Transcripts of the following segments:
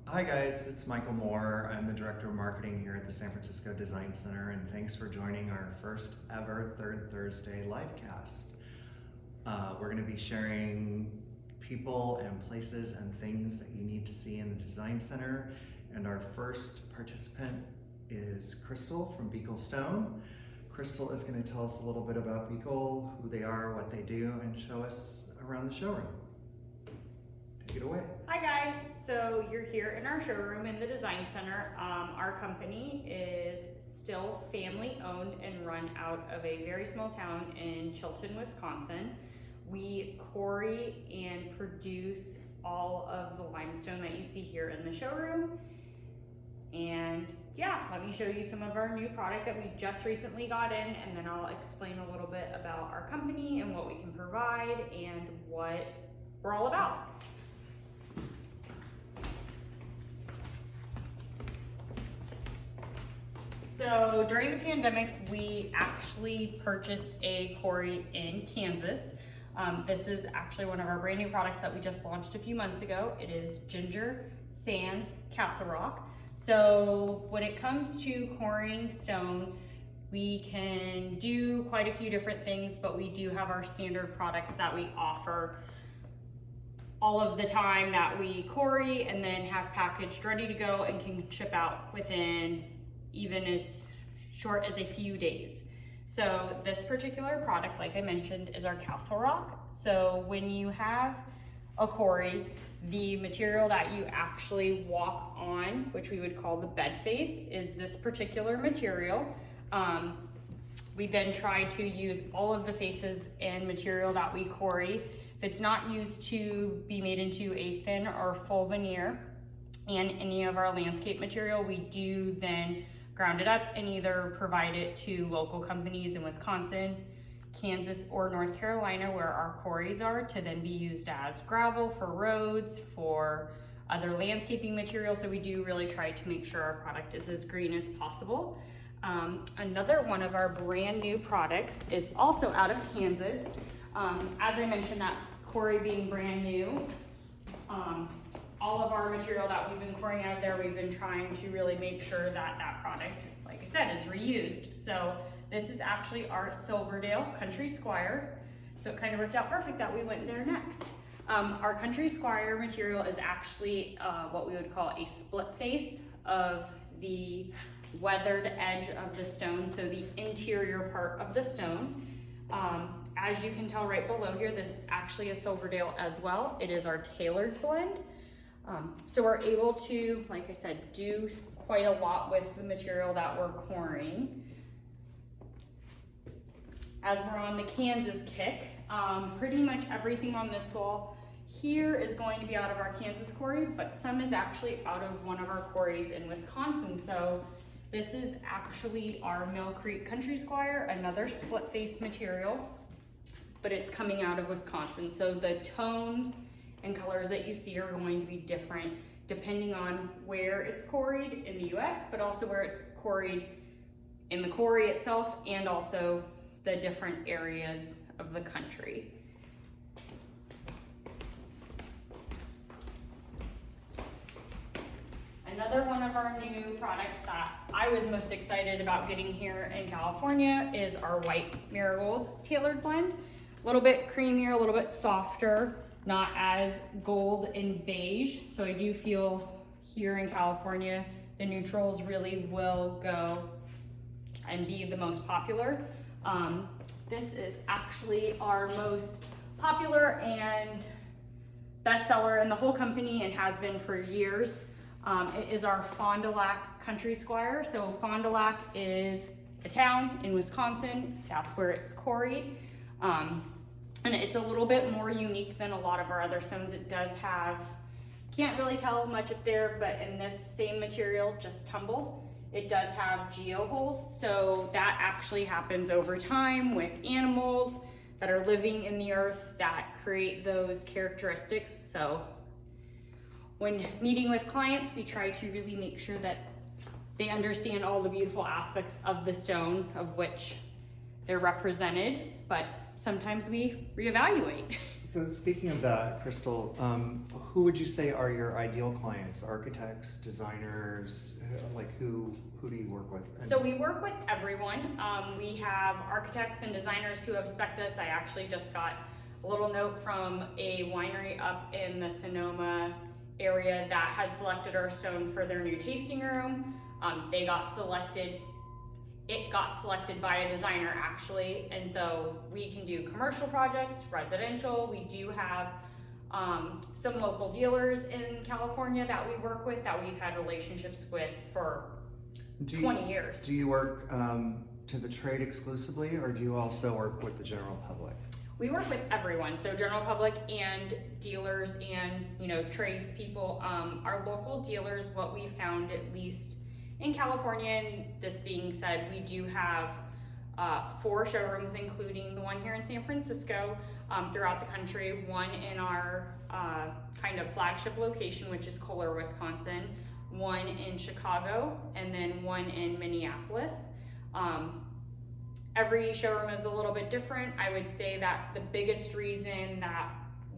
Hi guys, it's Michael Moore. I'm the Director of Marketing here at the San Francisco Design Center, and thanks for joining our first ever Third Thursday livecast. We're going to be sharing people and places and things that you need to see in the Design Center, and our first participant is Cristal from Buechel Stone. Cristal is going to tell us a little bit about Buechel, who they are, what they do, and show us around the showroom. Take it away. Hi guys, so you're here in our showroom in the Design Center. Our company is still family owned and run out of a very small town in Chilton, Wisconsin. We quarry and produce all of the limestone that you see here in the showroom. And yeah, let me show you some of our new product that we just recently got in, and then I'll explain a little bit about our company and what we can provide and what we're all about. So during the pandemic, we actually purchased a quarry in Kansas. This is actually one of our brand new products that we just launched a few months ago. It is Ginger Sands Castle Rock. So when it comes to quarrying stone, we can do quite a few different things, but we do have our standard products that we offer all of the time that we quarry and then have packaged ready to go and can ship out within even as short as a few days. So this particular product, like I mentioned, is our Castle Rock. So when you have a quarry, the material that you actually walk on, which we would call the bed face, is this particular material. We then try to use all of the faces and material that we quarry. If it's not used to be made into a thin or full veneer and any of our landscape material, we do then ground it up and either provide it to local companies in Wisconsin, Kansas, or North Carolina, where our quarries are, to then be used as gravel for roads, for other landscaping materials. So we do really try to make sure our product is as green as possible. Another one of our brand new products is also out of Kansas. As I mentioned, that quarry being brand new, all of our material that we've been quarrying out of there, we've been trying to really make sure that that product, like I said, is reused. So this is actually our Silverdale Country Squire. So it kind of worked out perfect that we went there next. Our Country Squire material is actually what we would call a split face of the weathered edge of the stone, so the interior part of the stone. As you can tell right below here, this is actually a Silverdale as well. It is our tailored blend. So we're able to, like I said, do quite a lot with the material that we're quarrying. As we're on the Kansas kick, pretty much everything on this wall here is going to be out of our Kansas quarry, but some is actually out of one of our quarries in Wisconsin. So this is actually our Mill Creek Country Squire, another split face material, but it's coming out of Wisconsin. So the tones and colors that you see are going to be different depending on where it's quarried in the US, but also where it's quarried in the quarry itself, and also the different areas of the country. Another one of our new products that I was most excited about getting here in California is our white Marigold tailored blend. A little bit creamier, a little bit softer, not as gold and beige. So I do feel here in California, the neutrals really will go and be the most popular. This is actually our most popular and bestseller in the whole company and has been for years. It is our Fond du Lac Country Squire. So Fond du Lac is a town in Wisconsin. That's where it's quarried. And it's a little bit more unique than a lot of our other stones. It does have, can't really tell much up there, but in this same material, just tumbled, it does have geo holes. So that actually happens over time with animals that are living in the earth that create those characteristics. So when meeting with clients, we try to really make sure that they understand all the beautiful aspects of the stone of which they're represented, but sometimes we reevaluate. So speaking of that, Cristal, who would you say are your ideal clients? Architects, designers, like who do you work with? So we work with everyone. We have architects and designers who have spec'd us. I actually just got a little note from a winery up in the Sonoma area that had selected our stone for their new tasting room. It got selected by a designer actually, and so we can do commercial projects, residential. We do have some local dealers in California that we work with that we've had relationships with for 20 years. Do you work to the trade exclusively, or do you also work with the general public? We work with everyone, so general public and dealers and tradespeople. Our local dealers, what we found, at least in California, and this being said, we do have 4 showrooms, including the one here in San Francisco, throughout the country. One in our kind of flagship location, which is Kohler, Wisconsin. One in Chicago, and then one in Minneapolis. Every showroom is a little bit different. I would say that the biggest reason that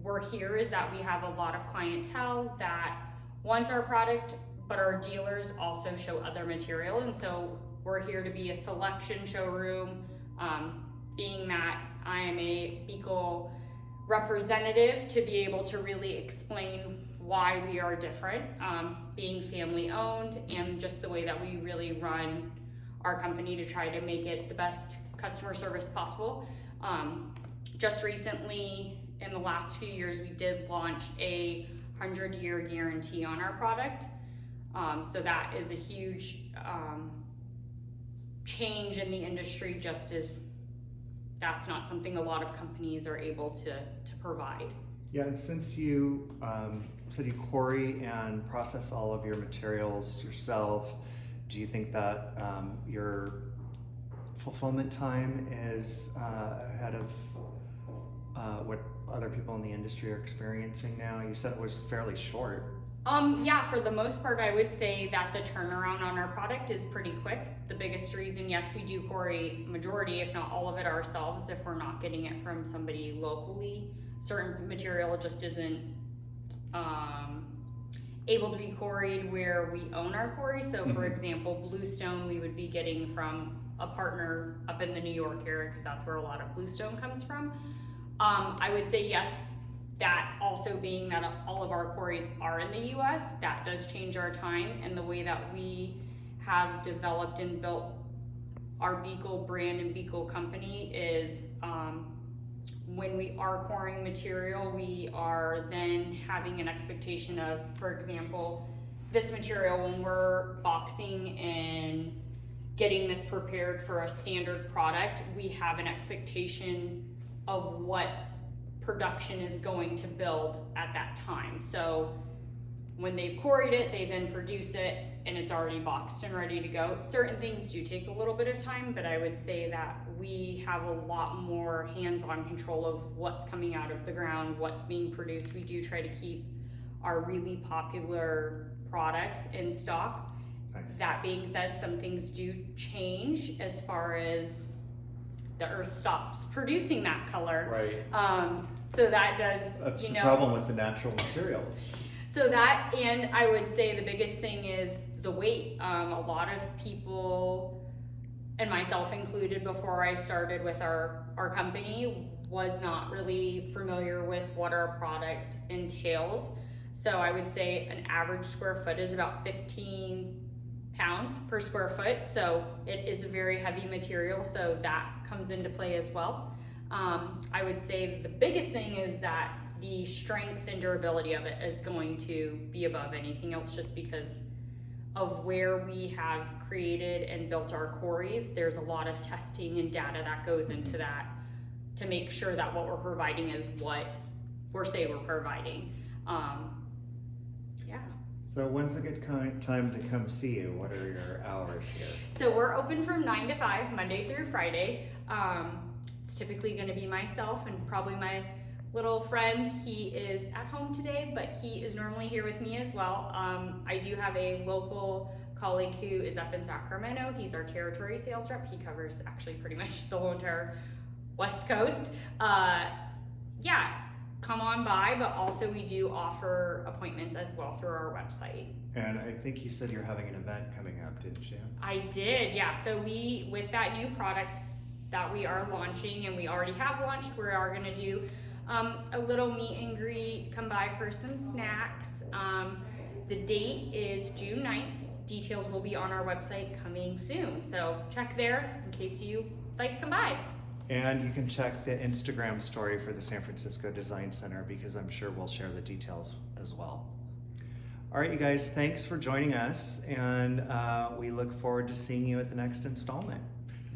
we're here is that we have a lot of clientele that wants our product, but our dealers also show other material, and so we're here to be a selection showroom. Being that I am a Buechel representative, to be able to really explain why we are different, being family owned, and just the way that we really run our company to try to make it the best customer service possible. Just recently, in the last few years, we did launch a 100-year guarantee on our product. So that is a huge change in the industry, just as that's not something a lot of companies are able to provide. Yeah, and since you said you quarry and process all of your materials yourself, do you think that your fulfillment time is ahead of what other people in the industry are experiencing now? You said it was fairly short. Yeah, for the most part, I would say that the turnaround on our product is pretty quick. The biggest reason, yes, we do quarry majority, if not all of it ourselves, if we're not getting it from somebody locally. Certain material just isn't able to be quarried where we own our quarry. So for example, blue stone we would be getting from a partner up in the New York area, because that's where a lot of blue stone comes from. I would say yes, that also being that all of our quarries are in the US, that does change our time, and the way that we have developed and built our Buechel brand and Buechel company is when we are quarrying material, we are then having an expectation of, for example, this material, when we're boxing and getting this prepared for a standard product, we have an expectation of what production is going to build at that time. So when they've quarried it, they then produce it, and it's already boxed and ready to go. Certain things do take a little bit of time, but I would say that we have a lot more hands-on control of what's coming out of the ground, what's being produced. We do try to keep our really popular products in stock. Nice. That being said, some things do change as far as the earth stops producing that color. Right. So that does, That's the problem with the natural materials. So that, and I would say the biggest thing is the weight. A lot of people, and myself included before I started with our company, was not really familiar with what our product entails. So I would say an average square foot is about 15 pounds per square foot. So it is a very heavy material, so that comes into play as well. I would say the biggest thing is that the strength and durability of it is going to be above anything else, just because of where we have created and built our quarries. There's a lot of testing and data that goes into that to make sure that what we're providing is what we're providing. Yeah. So when's a good time to come see you? What are your hours here? So we're open from 9 to 5, Monday through Friday. It's typically gonna be myself and probably my little friend. He is at home today, but he is normally here with me as well. I do have a local colleague who is up in Sacramento. He's our territory sales rep. He covers actually pretty much the whole entire West Coast, yeah, come on by, but also we do offer appointments as well through our website. And I think you said you're having an event coming up, didn't you? I did, yeah. So with that new product that we are launching, and we already have launched, we are gonna do a little meet and greet, come by for some snacks. The date is June 9th. Details will be on our website coming soon. So check there in case you'd like to come by. And you can check the Instagram story for the San Francisco Design Center because I'm sure we'll share the details as well. All right, you guys, thanks for joining us, and we look forward to seeing you at the next installment.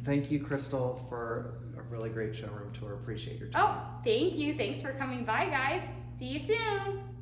Thank you, Cristal, for a really great showroom tour. Appreciate your time. Oh, thank you. Thanks for coming by, guys. See you soon.